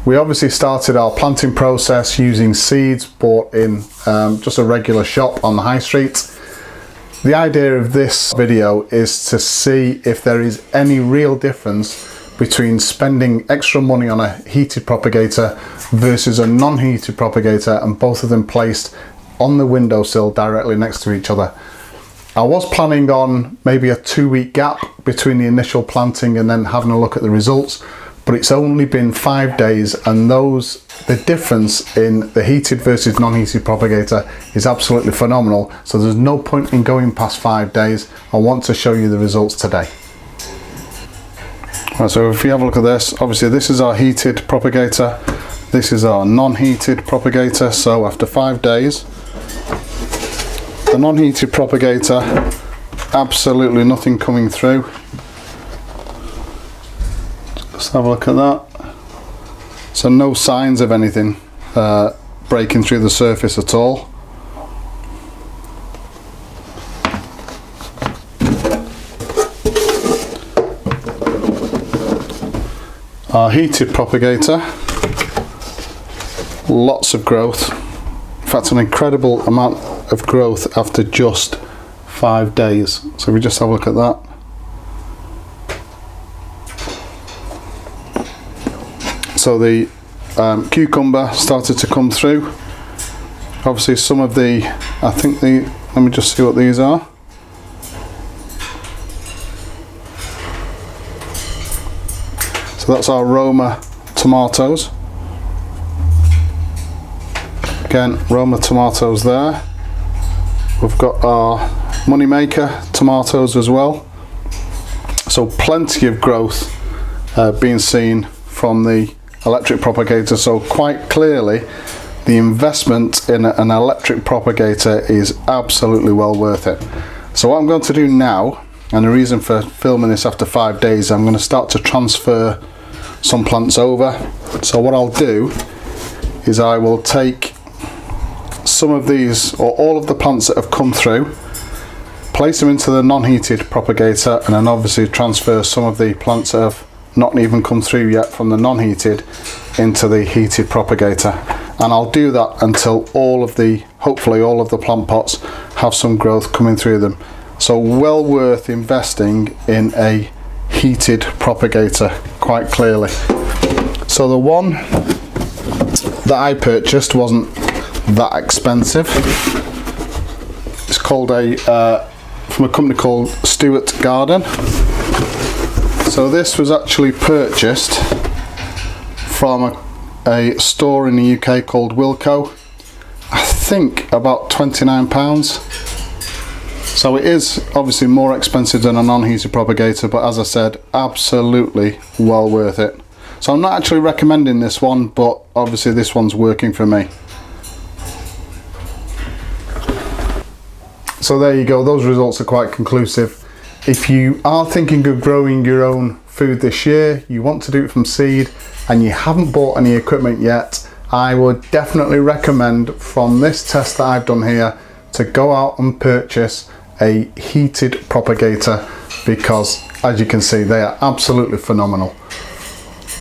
We obviously started our planting process using seeds bought in just a regular shop on the high street. The idea of this video is to see if there is any real difference between spending extra money on a heated propagator versus a non-heated propagator, and both of them placed on the windowsill directly next to each other. I was planning on maybe a 2-week gap between the initial planting and then having a look at the results, but it's only been 5 days, and the difference in the heated versus non-heated propagator is absolutely phenomenal. So there's no point in going past 5 days. I want to show you the results today. Right, so if you have a look at this, obviously this is our heated propagator, this is our non-heated propagator. So after 5 days, the non-heated propagator, absolutely nothing coming through. Let's have a look at that. So no signs of anything breaking through the surface at all. Our heated propagator, lots of growth. In fact, an incredible amount of growth after just 5 days. So we just have a look at that. So the cucumber started to come through. Obviously some of the, let me just see what these are. So that's our Roma tomatoes. Again, Roma tomatoes there. We've got our Moneymaker tomatoes as well. So plenty of growth being seen from the electric propagator. So quite clearly the investment in an electric propagator is absolutely well worth it. So what I'm going to do now, and the reason for filming this after 5 days, I'm going to start to transfer some plants over. So what I'll do is I will take some of these, or all of the plants that have come through, place them into the non-heated propagator, and then obviously transfer some of the plants that have not even come through yet from the non-heated into the heated propagator. And I'll do that until hopefully all of the plant pots have some growth coming through them. So well worth investing in a heated propagator, quite clearly. So the one that I purchased wasn't that expensive. It's called from a company called Stewart Garden. So this was actually purchased from a store in the UK called Wilko. I think about £29. So it is obviously more expensive than a non-heated propagator, but as I said, absolutely well worth it. So I'm not actually recommending this one, but obviously this one's working for me. So there you go, those results are quite conclusive. If you are thinking of growing your own food this year, you want to do it from seed, and you haven't bought any equipment yet, I would definitely recommend, from this test that I've done here, to go out and purchase a heated propagator, because as you can see, they are absolutely phenomenal.